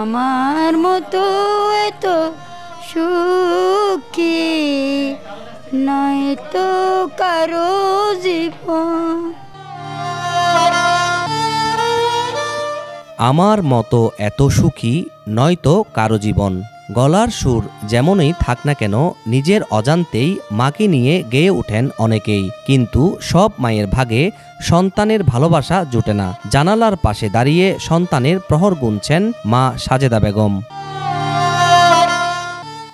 আমার মতো এত সুখী নয়তো কারো জীবন। আমার মতো এত সুখী নয়তো কারো জীবন। গলার সুর যেমনই থাক না কেন নিজের অজান্তেই মাকে নিয়ে গেয়ে ওঠেন অনেকেই, কিন্তু সব মায়ের ভাগে সন্তানের ভালোবাসা জোটে না। জানালার পাশে দাঁড়িয়ে সন্তানের প্রহর গুনছেন মা সাজেদা বেগম।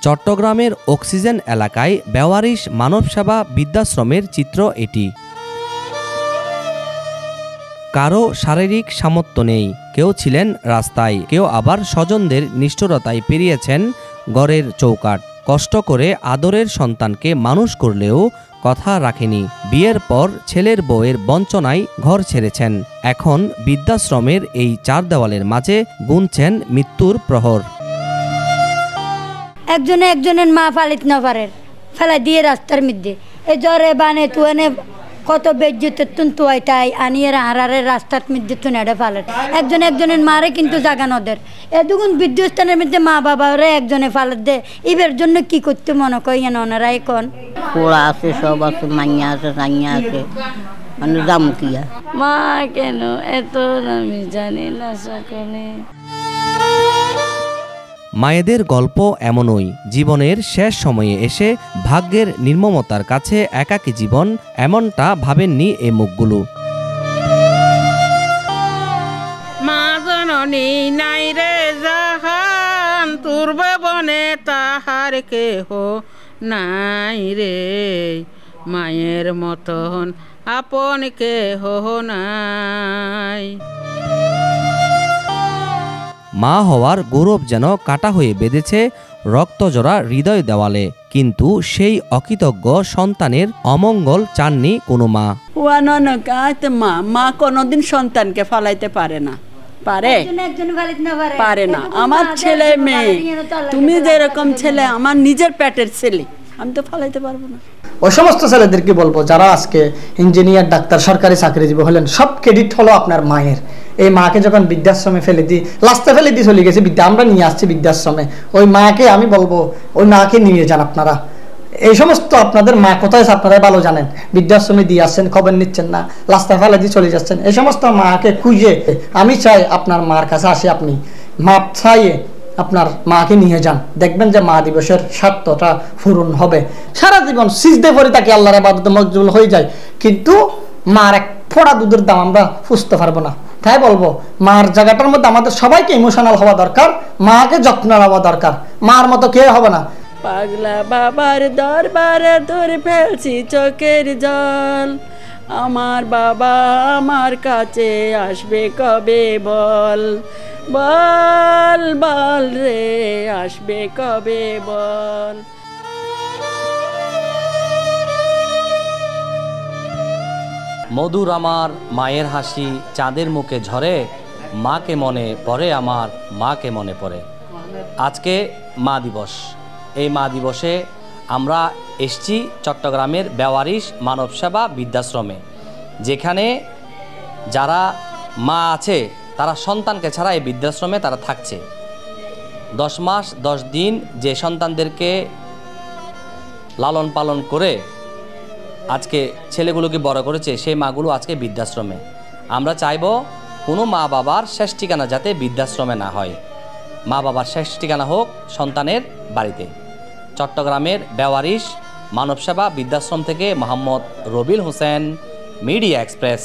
চট্টগ্রামের অক্সিজেন এলাকায় বেওয়ারিশ মানবসেবা বৃদ্ধাশ্রমের চিত্র এটি। কারো শারীরিক সামর্থ্য নেই, কেউ ছিলেন রাস্তায়, কেউ আবার স্বজনদের নিষ্ঠুরতায় পেরিয়েছেন ঘরের চৌকাঠ। কষ্ট করে আদরের সন্তানকে মানুষ করলেও কথা রাখেনি। বিয়ের পর ছেলের বউয়ের বঞ্চনায় ঘর ছেড়েছেন। এখন বৃদ্ধাশ্রমের এই চার দেওয়ালের মাঝে গুনছেন মৃত্যুর প্রহর। একজনে একজনের মা ফালিত না পারে, ফেলা দিয়ে রাস্তার মধ্যে এই জ্বরে বানে তুয়ানে কত বেজ্জুতের তুন তুয়াইটাই আনিয়ে হারারে রাস্তার মধ্যে তুন এড়ে ফালেন। একজন একজনের মারে কিন্তু জাগান ওদের এ দুগুণ বিদ্যুৎস্থানের মধ্যে মা বাবারে একজনে ফালত দে। এবার জন্য কি করতে মনে করেন ওনারা? এখন পোড়া আছে, সব আছে, মাইয়া আছে, সাইয়া আছে, মানে জামুকিয়া। মা কেন এত আমি জানি না সকলে। মায়েদের গল্প এমনই, জীবনের শেষ সময়ে এসে ভাগ্যের নির্মমতার কাছে একাকী জীবন, এমনটা ভাবেননি এই মুখগুলো। মা জননী নাই রে জাহান, তুরবে বনে তাহার কেহ নাই রে, মায়ের মতন আপন কেহ নাই। মা হওয়ার গৌরব যেন কাটা হয়ে বেঁধেছে রক্তজোড়া হৃদয় দেওয়ালে, কিন্তু সেই অকৃতজ্ঞ সন্তানের অমঙ্গল চাননি কোনো মা। মা মা কোনোদিন সন্তানকে ফালাইতে পারে না, পারে না। আমার ছেলে মেয়ে, তুমি যেরকম ছেলে, আমার নিজের পেটের ছেলে, আমি তো ফালাইতে পারবো না। ওই সমস্ত ছেলেদেরকে বলবো যারা আজকে ইঞ্জিনিয়ার, ডাক্তার, সরকারি চাকরিজীবী হলেন, সব ক্রেডিট হলো আপনার মায়ের। এই মাকে যখন বৃদ্ধাশ্রমে ফেলে দিই, লাস্টে ফেলে দিয়ে চলে গেছে, আমরা নিয়ে আসছি বৃদ্ধাশ্রমে, ওই মাকে আমি বলবো ওই মাকে নিয়ে যান আপনারা। এই সমস্ত আপনাদের মা কোথায় আছে আপনারা ভালো জানেন। বৃদ্ধাশ্রমে দিয়ে আসছেন, খবর নিচ্ছেন না, লাস্টে ফেলে দিয়ে চলে যাচ্ছেন। এই সমস্ত মাকে খুঁজে আমি চাই আপনার মার কাছে আসি, আপনি মাপ চাইয়ে আপনার মাকে নিয়ে যান, দেখবেন যে মা দিবসের স্বার্থটা পূরণ হবে। সারা জীবন সিজদে পড়ে তাকে আল্লাহর ইবাদতে মশগুল হয়ে যায়, কিন্তু মার এক ফোঁটা দুধের দাম আমরা বুঝতে পারবো না। তাই বলবো মার জায়গাটার মধ্যে আমাদের সবাইকে ইমোশনাল হওয়া দরকার, মাকে যত্ন নেওয়া দরকার, মার মতো কে হবে না। পাগলা বাবার দরবারে ধরে ফেলছি চোখের জল, আমার বাবা আমার কাছে আসবে কবে বল, বল বল রে আসবে কবে বল। মধুর আমার মায়ের হাসি চাঁদের মুখে ঝরে, মাকে মনে পড়ে আমার, মাকে মনে পড়ে। আজকে মা দিবস। এই মা দিবসে আমরা এসছি চট্টগ্রামের বেওয়ারিশ মানবসেবা বৃদ্ধাশ্রমে, যেখানে যারা মা আছে তারা সন্তানকে ছাড়া এই বৃদ্ধাশ্রমে তারা থাকছে। 10 মাস 10 দিন যে সন্তানদেরকে লালন পালন করে আজকে ছেলেগুলোকে বড় করেছে, সেই মাগুলো আজকে বৃদ্ধাশ্রমে। আমরা চাইব কোনো মা বাবার শেষ ঠিকানা যাতে বৃদ্ধাশ্রমে না হয়, মা বাবার শেষ ঠিকানা হোক সন্তানের বাড়িতে। চট্টগ্রামের বেওয়ারিশ মানবসেবা বৃদ্ধাশ্রম থেকে মোহাম্মদ রবিল হোসেন, মিডিয়া এক্সপ্রেস।